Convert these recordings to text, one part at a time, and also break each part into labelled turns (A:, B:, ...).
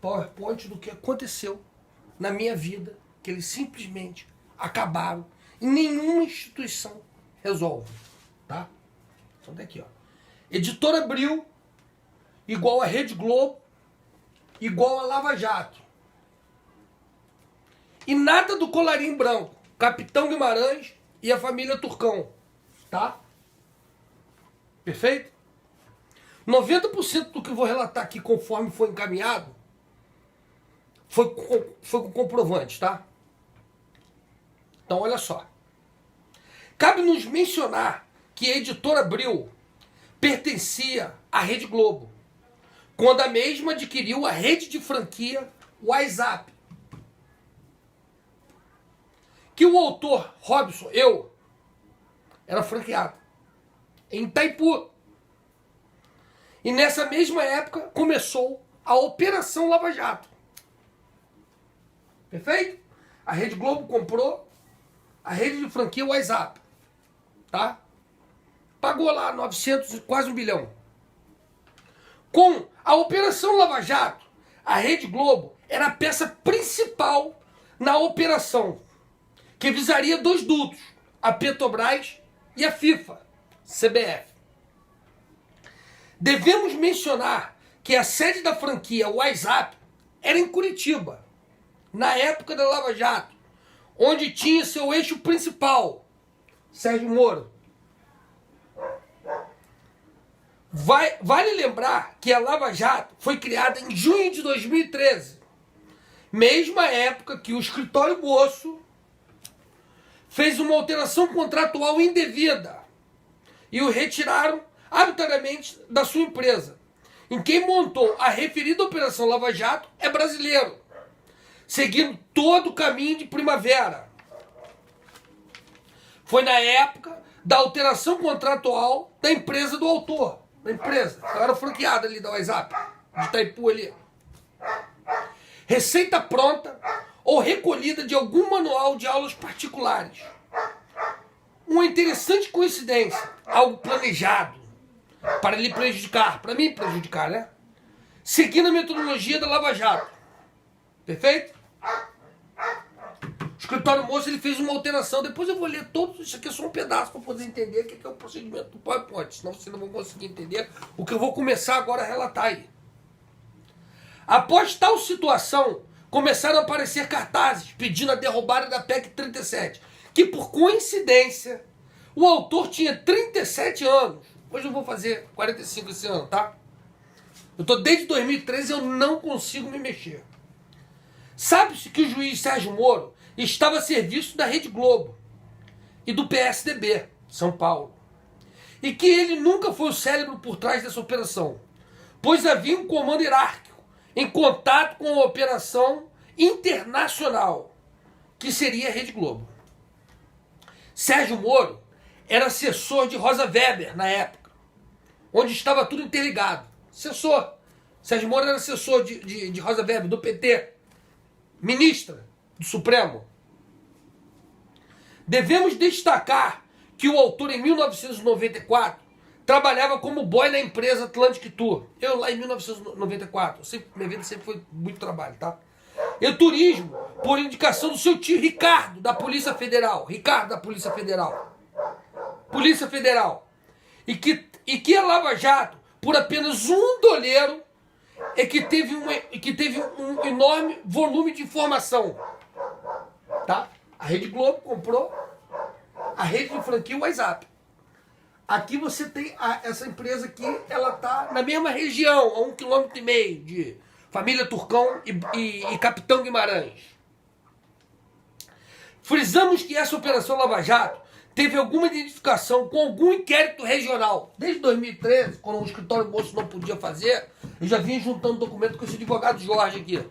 A: PowerPoint do que aconteceu na minha vida, que eles simplesmente acabaram e nenhuma instituição resolve, tá? Então daqui, ó. Editora Abril igual a Rede Globo igual a Lava Jato. E nada do colarinho branco, Capitão Guimarães e a família Turcão, tá? Perfeito? 90% do que eu vou relatar aqui, conforme foi encaminhado, foi com comprovante, tá? Então, olha só. Cabe nos mencionar que a Editora Abril pertencia à Rede Globo, quando a mesma adquiriu a rede de franquia WhatsApp. Que o autor Robson, eu, era franqueado em Itaipu. E nessa mesma época começou a Operação Lava Jato. Perfeito? A Rede Globo comprou a rede de franquia WhatsApp. Tá? Pagou lá 900, quase 1 bilhão. Com a Operação Lava Jato, a Rede Globo era a peça principal na operação, que visaria 2 dutos, a Petrobras e a FIFA, CBF. Devemos mencionar que a sede da franquia WhatsApp era em Curitiba, na época da Lava Jato, onde tinha seu eixo principal, Sérgio Moro. Vale lembrar que a Lava Jato foi criada em junho de 2013, mesma época que o escritório Boço fez uma alteração contratual indevida e o retiraram arbitrariamente da sua empresa. Em quem montou a referida Operação Lava Jato é brasileiro, seguindo todo o caminho de Primavera. Foi na época da alteração contratual da empresa do autor. Da empresa, ela era franqueada ali da WhatsApp, de Itaipu ali. Receita pronta ou recolhida de algum manual de aulas particulares. Uma interessante coincidência, algo planejado para lhe prejudicar, para mim prejudicar, né? Seguindo a metodologia da Lava Jato. Perfeito? O escritório Moço ele fez uma alteração. Depois eu vou ler todo isso aqui, é só um pedaço para poder entender o que é o procedimento do PowerPoint. Senão vocês não vão conseguir entender o que eu vou começar agora a relatar aí. Após tal situação, começaram a aparecer cartazes pedindo a derrubada da PEC 37, que por coincidência o autor tinha 37 anos. Hoje eu vou fazer 45 esse ano, tá? Eu tô desde 2013 e eu não consigo me mexer. Sabe-se que o juiz Sérgio Moro estava a serviço da Rede Globo e do PSDB, São Paulo. E que ele nunca foi o cérebro por trás dessa operação, pois havia um comando hierárquico em contato com a operação internacional, que seria a Rede Globo. Sérgio Moro era assessor de Rosa Weber na época, onde estava tudo interligado. Assessor. Sérgio Moro era assessor de Rosa Weber, do PT, ministra do Supremo. Devemos destacar que o autor, em 1994, trabalhava como boy na empresa Atlantic Tour. Eu lá em 1994, minha vida sempre foi muito trabalho, tá? E turismo, por indicação do seu tio Ricardo, da Polícia Federal. Ricardo, da Polícia Federal. Polícia Federal. E que a Lava Jato, por apenas um doleiro, que teve um enorme volume de informação. Tá? A Rede Globo comprou a rede de franquia WhatsApp. Aqui você tem essa empresa aqui, ela tá na mesma região, a 1,5 km de família Turcão e Capitão Guimarães. Frisamos que essa Operação Lava Jato teve alguma identificação com algum inquérito regional. Desde 2013, quando o escritório Bolso não podia fazer, eu já vinha juntando documento com esse advogado Jorge aqui.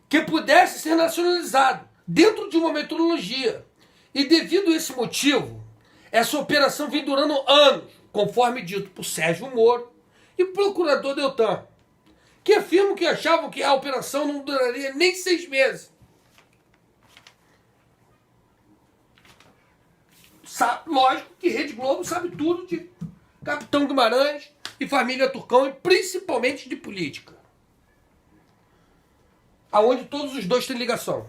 A: Que pudesse ser nacionalizado dentro de uma metodologia. E devido a esse motivo, essa operação vem durando anos, conforme dito por Sérgio Moro e o procurador Deltan, que afirmam que achavam que a operação não duraria nem 6 meses. Lógico que Rede Globo sabe tudo de Capitão Guimarães e família Turcão, e principalmente de política, aonde todos os dois têm ligação.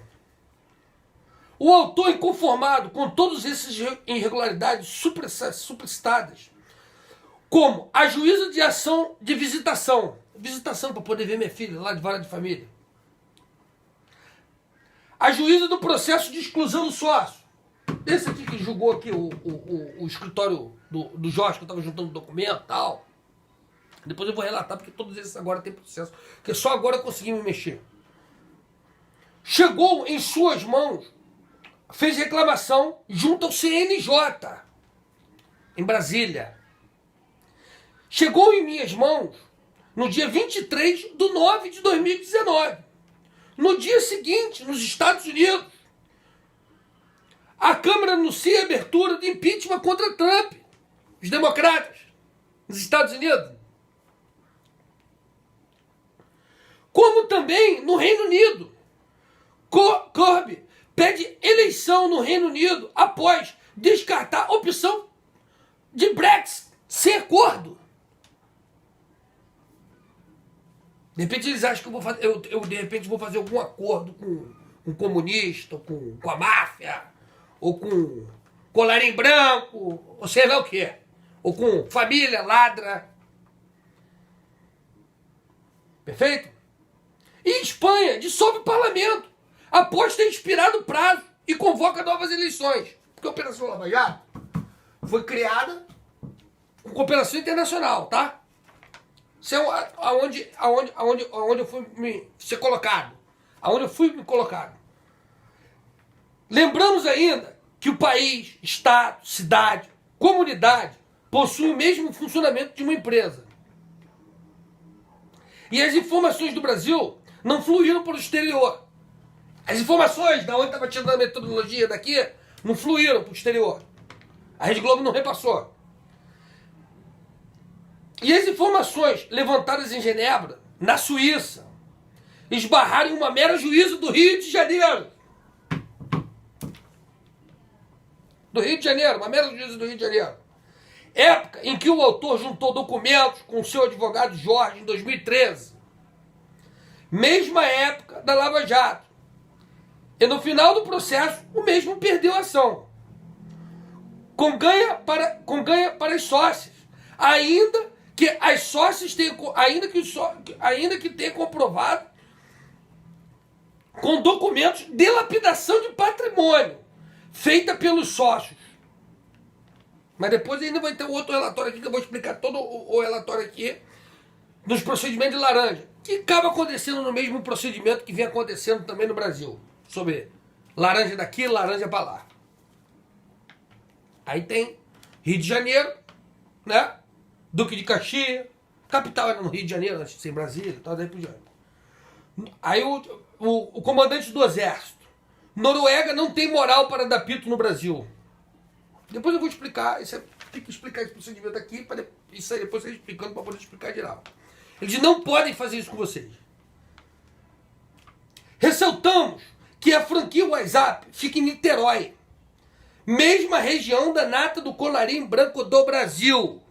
A: O autor, inconformado com todas essas irregularidades suplicitadas, como a juízo de ação de visitação para poder ver minha filha lá de vara de família, a juízo do processo de exclusão do sócio, esse aqui que julgou aqui o escritório do Jorge, que eu estava juntando documento e tal. Depois eu vou relatar, porque todos esses agora têm processo, porque só agora eu consegui me mexer. Chegou em suas mãos, fez reclamação junto ao CNJ, em Brasília. Chegou em minhas mãos no dia 23/9/2019. No dia seguinte, nos Estados Unidos, a Câmara anuncia a abertura de impeachment contra Trump, os democratas, nos Estados Unidos. Como também no Reino Unido. Corbyn pede eleição no Reino Unido após descartar a opção de Brexit sem acordo. De repente eles acham que eu de repente vou fazer algum acordo com um comunista, com a máfia, ou com colarinho branco, ou sei lá o quê, ou com família ladra. Perfeito? E Espanha dissolve o parlamento após ter expirado o prazo e convoca novas eleições. Porque a Operação Lava Jato foi criada com cooperação internacional, tá? Isso é aonde eu fui ser colocado. Aonde eu fui me colocado. Lembramos ainda que o país, estado, cidade, comunidade possuem o mesmo funcionamento de uma empresa. E as informações do Brasil não fluíram para o exterior. As informações da onde estava tirando a metodologia daqui não fluíram para o exterior. A Rede Globo não repassou. E as informações levantadas em Genebra, na Suíça, esbarraram em uma mera juízo do Rio de Janeiro. Do Rio de Janeiro, uma mera juízo do Rio de Janeiro. Época em que o autor juntou documentos com o seu advogado Jorge em 2013. Mesma época da Lava Jato. E no final do processo, o mesmo perdeu a ação. Com ganha para as sócias. Ainda que as sócias tenham, ainda que tenha comprovado com documentos de lapidação de patrimônio feita pelos sócios. Mas depois ainda vai ter outro relatório aqui, que eu vou explicar todo o relatório aqui dos procedimentos de laranja, que acaba acontecendo no mesmo procedimento que vem acontecendo também no Brasil, sobre laranja daqui, laranja para lá. Aí tem Rio de Janeiro, né? Duque de Caxias, capital era no Rio de Janeiro, antes de ser Brasília e tal, daí por diante. Aí o comandante do exército. Noruega não tem moral para dar pito no Brasil. Depois eu vou explicar, tem que explicar esse procedimento aqui, para isso aí depois você explicando para poder explicar geral. Eles não podem fazer isso com vocês. Ressaltamos que a franquia WhatsApp fica em Niterói, mesma região da nata do colarinho branco do Brasil,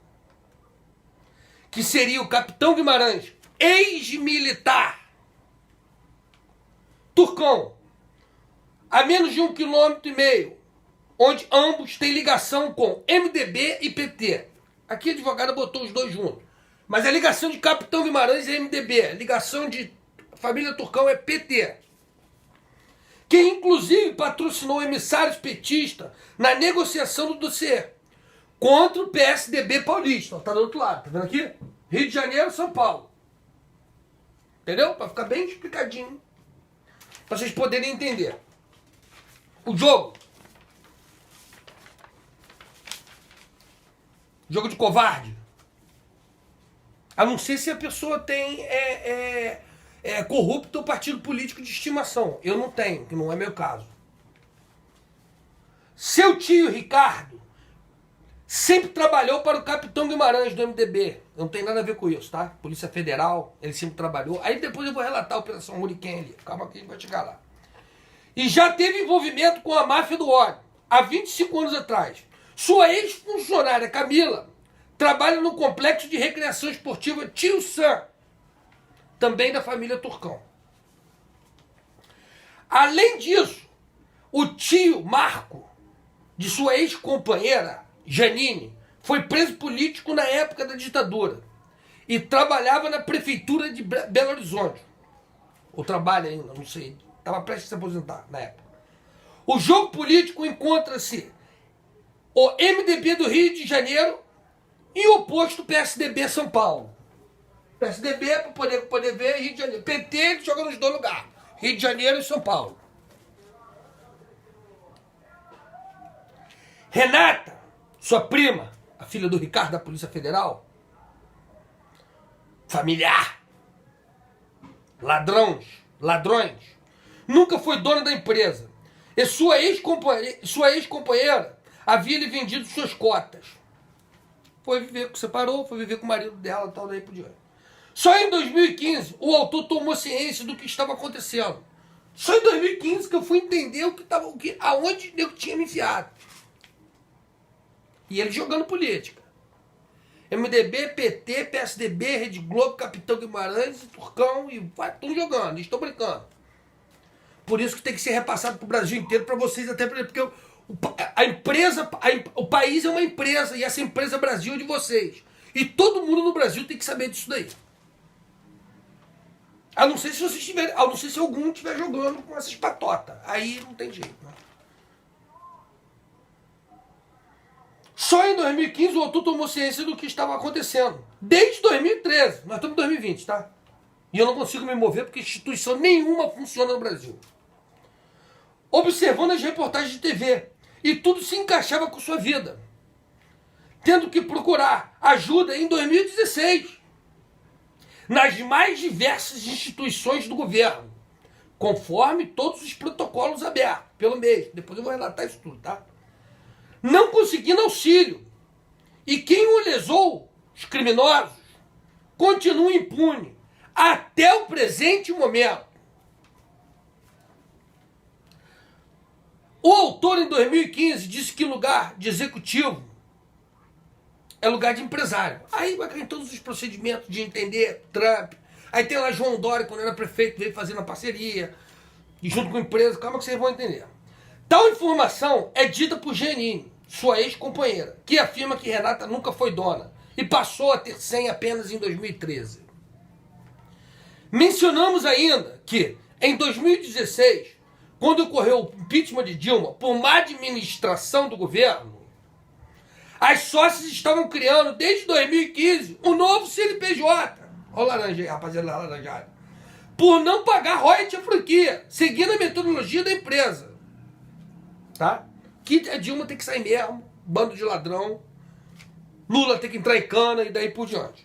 A: que seria o capitão Guimarães, ex-militar. Turcão, a menos de 1,5 km, onde ambos têm ligação com MDB e PT. Aqui a advogada botou os dois juntos. Mas a ligação de capitão Guimarães é MDB, a ligação de família Turcão é PT. Que inclusive patrocinou emissários petistas na negociação do dossiê contra o PSDB paulista. Tá do outro lado, tá vendo aqui? Rio de Janeiro, São Paulo. Entendeu? Para ficar bem explicadinho. Para vocês poderem entender. O jogo. Jogo de covarde. A não ser se a pessoa tem corrupto ou partido político de estimação. Eu não tenho, que não é meu caso. Seu tio Ricardo sempre trabalhou para o capitão Guimarães do MDB. Não tem nada a ver com isso, tá? Polícia Federal, ele sempre trabalhou. Aí depois eu vou relatar a Operação Hurricane ali. Calma que a gente vai chegar lá. E já teve envolvimento com a máfia do ódio, há 25 anos atrás. Sua ex-funcionária Camila trabalha no complexo de recreação esportiva Tio Sam, também da família Turcão. Além disso, o tio Marco, de sua ex-companheira, Janine, foi preso político na época da ditadura e trabalhava na prefeitura de Belo Horizonte. Ou trabalha ainda, não sei. Estava prestes a se aposentar na época. O jogo político encontra-se o MDB do Rio de Janeiro e o oposto PSDB São Paulo. PSDB, para poder ver, Rio de Janeiro. PT, ele joga nos dois lugares. Rio de Janeiro e São Paulo. Renata, sua prima, a filha do Ricardo da Polícia Federal, familiar, ladrões, nunca foi dona da empresa. E sua ex-companheira havia lhe vendido suas cotas. Foi viver, separou, foi viver com o marido dela e tal, daí por diante. Só em 2015 o autor tomou ciência do que estava acontecendo. Só em 2015 que eu fui entender aonde eu tinha me enfiado. E ele jogando política. MDB, PT, PSDB, Rede Globo, Capitão Guimarães, Turcão e vai, estão jogando, estão brincando. Por isso que tem que ser repassado para o Brasil inteiro, para vocês até, porque o país é uma empresa e essa empresa Brasil é de vocês. E todo mundo no Brasil tem que saber disso daí. A não ser se vocês tiverem, a não ser se algum estiver jogando com essas patotas. Aí não tem jeito, né? Só em 2015 o autor tomou ciência do que estava acontecendo. Desde 2013. Nós estamos em 2020, tá? E eu não consigo me mover porque instituição nenhuma funciona no Brasil. Observando as reportagens de TV. E tudo se encaixava com sua vida. Tendo que procurar ajuda em 2016. Nas mais diversas instituições do governo. Conforme todos os protocolos abertos. Pelo mês. Depois eu vou relatar isso tudo, tá? Não conseguindo auxílio. E quem o lesou, os criminosos, continua impune até o presente momento. O autor, em 2015, disse que lugar de executivo é lugar de empresário. Aí vai cair todos os procedimentos de entender Trump. Aí tem lá João Dória, quando era prefeito, veio fazendo a parceria, e junto com a empresa, calma que vocês vão entender. Tal informação é dita por Janine, sua ex-companheira, que afirma que Renata nunca foi dona e passou a ter 100 apenas em 2013. Mencionamos ainda que, em 2016, quando ocorreu o impeachment de Dilma por má administração do governo, as sócias estavam criando, desde 2015, um novo CNPJ. Olha o laranja aí, rapaziada laranjada. Por não pagar royalties à franquia, seguindo a metodologia da empresa. Tá? Que a Dilma tem que sair mesmo, bando de ladrão, Lula tem que entrar em cana e daí por diante.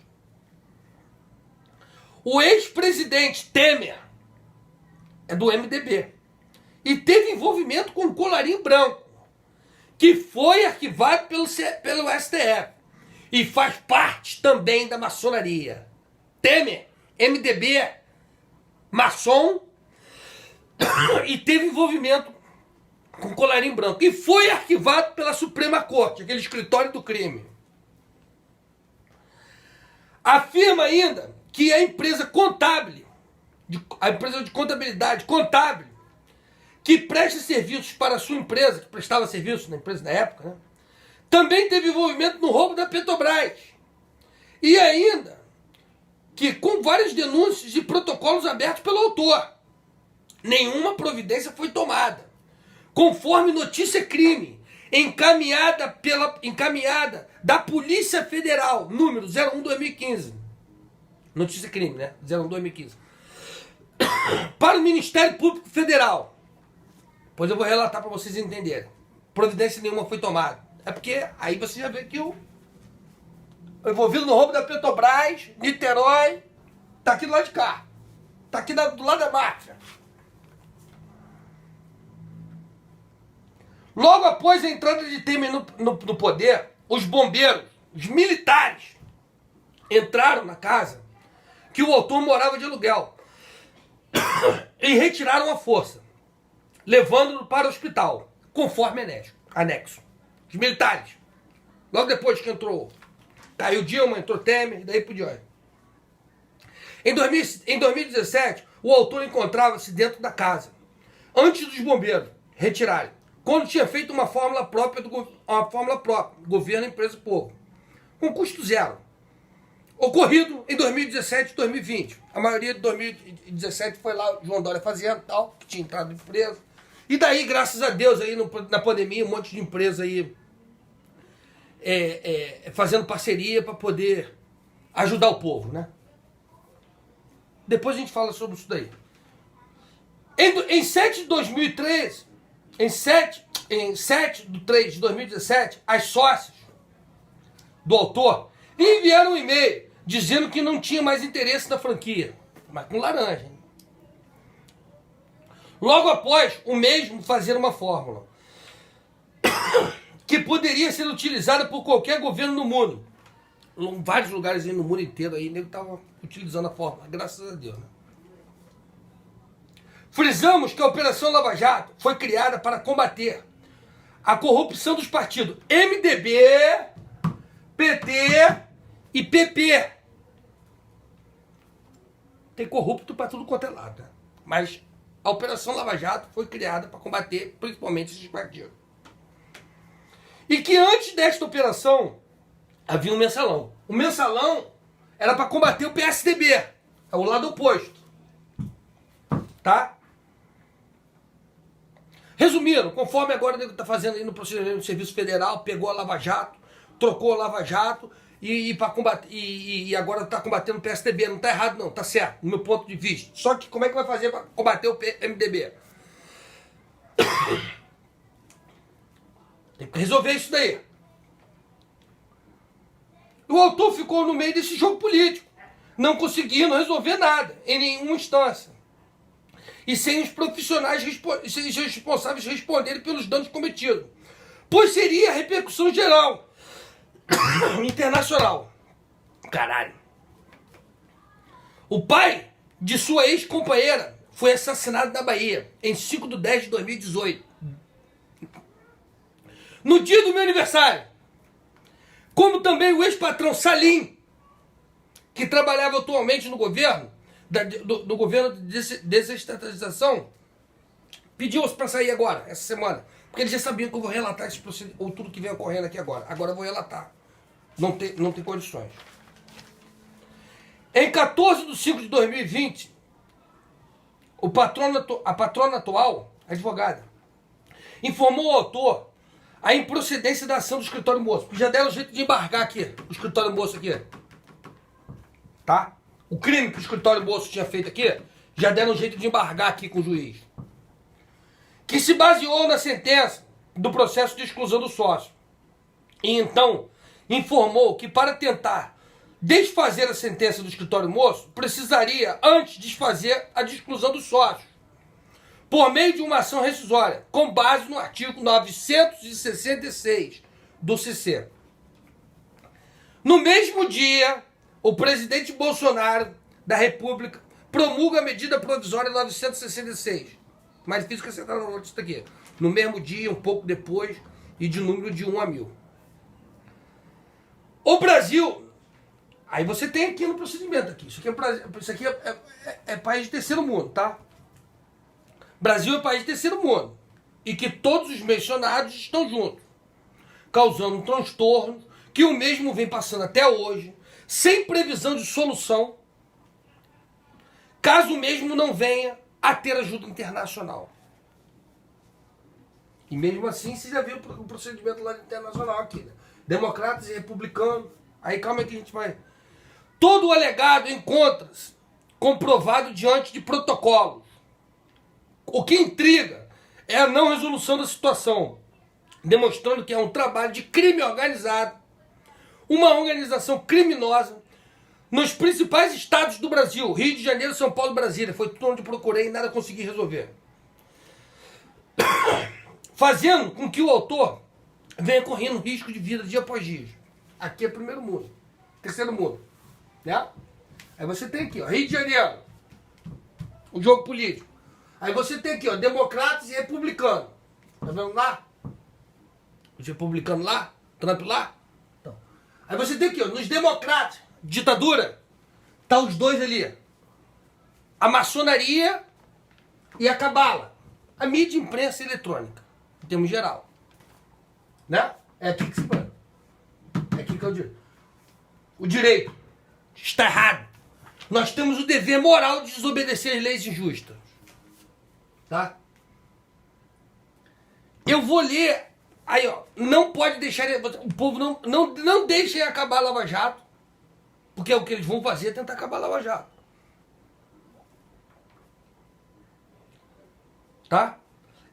A: O ex-presidente Temer é do MDB e teve envolvimento com o colarinho branco, que foi arquivado pelo STF e faz parte também da maçonaria. Temer, MDB, maçom, e teve envolvimento com colarinho branco. E foi arquivado pela Suprema Corte, aquele escritório do crime. Afirma ainda que a empresa contábil, a empresa de contabilidade contábil, que presta serviços para a sua empresa, que prestava serviços na empresa na época, né, também teve envolvimento no roubo da Petrobras. E ainda que com várias denúncias e protocolos abertos pelo autor, nenhuma providência foi tomada. Conforme notícia crime, encaminhada da Polícia Federal, número 01/2015. Notícia crime, né? 01/2015. Para o Ministério Público Federal. Pois eu vou relatar para vocês entenderem. Providência nenhuma foi tomada. É porque aí você já vê que o envolvido no roubo da Petrobras, Niterói, tá aqui do lado de cá. Tá aqui do lado da máfia. Logo após a entrada de Temer no poder, os bombeiros, os militares, entraram na casa que o autor morava de aluguel e retiraram a força, levando-no para o hospital, conforme anexo. Os militares, logo depois que entrou Caiu Dilma, entrou Temer, e daí por diante. Em 2017, o autor encontrava-se dentro da casa, antes dos bombeiros retirarem, quando tinha feito uma fórmula própria, governo, empresa e povo, com custo zero, ocorrido em 2017 e 2020. A maioria de 2017 foi lá o João Dória fazendo, tal, que tinha entrado em empresa. E daí, graças a Deus, aí na pandemia, um monte de empresa aí fazendo parceria para poder ajudar o povo, né? Depois a gente fala sobre isso daí. Em 7 de 2013, em 7 de 3 de 2017, as sócias do autor enviaram um e-mail dizendo que não tinha mais interesse na franquia, mas com laranja, hein? Logo após, o mesmo fazer uma fórmula que poderia ser utilizada por qualquer governo no mundo. Em vários lugares aí no mundo inteiro aí, nego estava utilizando a fórmula, graças a Deus, né? Frisamos que a Operação Lava Jato foi criada para combater a corrupção dos partidos MDB, PT e PP. Tem corrupto para tudo quanto é lado, né? Mas a Operação Lava Jato foi criada para combater principalmente esses partidos. E que antes desta operação havia um mensalão. O mensalão era para combater o PSDB, é o lado oposto. Tá? Resumindo, conforme agora ele está fazendo aí no procedimento do Serviço Federal, pegou a Lava Jato, trocou a Lava Jato e agora está combatendo o PSDB. Não está errado não, está certo, no meu ponto de vista. Só que como é que vai fazer para combater o MDB? Tem que resolver isso daí. O autor ficou no meio desse jogo político, não conseguindo resolver nada, em nenhuma instância. E sem os profissionais responsáveis responderem pelos danos cometidos. Pois seria a repercussão geral, internacional. Caralho. O pai de sua ex-companheira foi assassinado na Bahia, em 5 de 10 de 2018. No dia do meu aniversário. Como também o ex-patrão Salim, que trabalhava atualmente no governo, do governo de desestatização, pediu para sair agora, essa semana. Porque eles já sabiam que eu vou relatar esse procedimento, ou tudo que vem ocorrendo aqui agora. Agora eu vou relatar. Não tem condições. Em 14 de 5 de 2020, a patrona atual, a advogada, informou ao autor a improcedência da ação do escritório moço. Porque já deram jeito de embargar aqui, o escritório moço aqui. Tá? O crime que o escritório moço tinha feito aqui, já deram jeito de embargar aqui com o juiz. Que se baseou na sentença do processo de exclusão do sócio. E então informou que para tentar desfazer a sentença do escritório moço, precisaria antes desfazer a de exclusão do sócio, por meio de uma ação rescisória, com base no artigo 966 do CC. No mesmo dia, o presidente Bolsonaro da República promulga a medida provisória 966. Mais difícil que acertar na notícia aqui. No mesmo dia, um pouco depois, e de número de 1 a 1000. O Brasil... Aí você tem aqui no procedimento aqui. Isso aqui é país de terceiro mundo, tá? Brasil é país de terceiro mundo. E que todos os mencionados estão juntos. Causando um transtorno que o mesmo vem passando até hoje, sem previsão de solução, caso o mesmo não venha a ter ajuda internacional. E mesmo assim, você já viu o procedimento lá internacional aqui, né? Democratas e republicanos. Aí calma aí que a gente vai... Todo o alegado encontra-se comprovado diante de protocolos. O que intriga é a não resolução da situação, demonstrando que é um trabalho de crime organizado, uma organização criminosa, nos principais estados do Brasil, Rio de Janeiro, São Paulo e Brasília. Foi tudo onde procurei e nada consegui resolver. Fazendo com que o autor venha correndo risco de vida dia após dia. Aqui é primeiro mundo, terceiro mundo, né? Aí você tem aqui, ó, Rio de Janeiro, o jogo político. Aí você tem aqui, ó, democratas e republicanos. Tá vendo lá? Os republicanos lá, Trump lá. Então. Aí você tem aqui, ó, nos democratas, ditadura, tá os dois ali. A maçonaria e a cabala. A mídia, imprensa eletrônica, em termos geral. Né? É aqui que se põe. É aqui que é o direito. O direito está errado. Nós temos o dever moral de desobedecer as leis injustas. Tá? Eu vou ler. Aí, ó. Não pode deixar. O povo não deixem acabar a Lava Jato. Porque é o que eles vão fazer é tentar acabar a Lava Jato. Tá?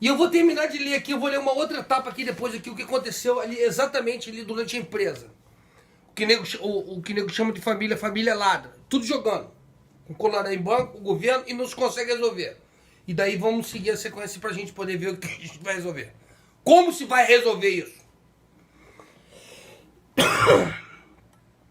A: E eu vou terminar de ler aqui. Eu vou ler uma outra etapa aqui depois aqui. O que aconteceu ali exatamente ali durante a empresa. O que nego chama de família ladra. Tudo jogando. Com colar em banco, o governo, e não se consegue resolver. E daí vamos seguir a sequência pra gente poder ver o que a gente vai resolver. Como se vai resolver isso?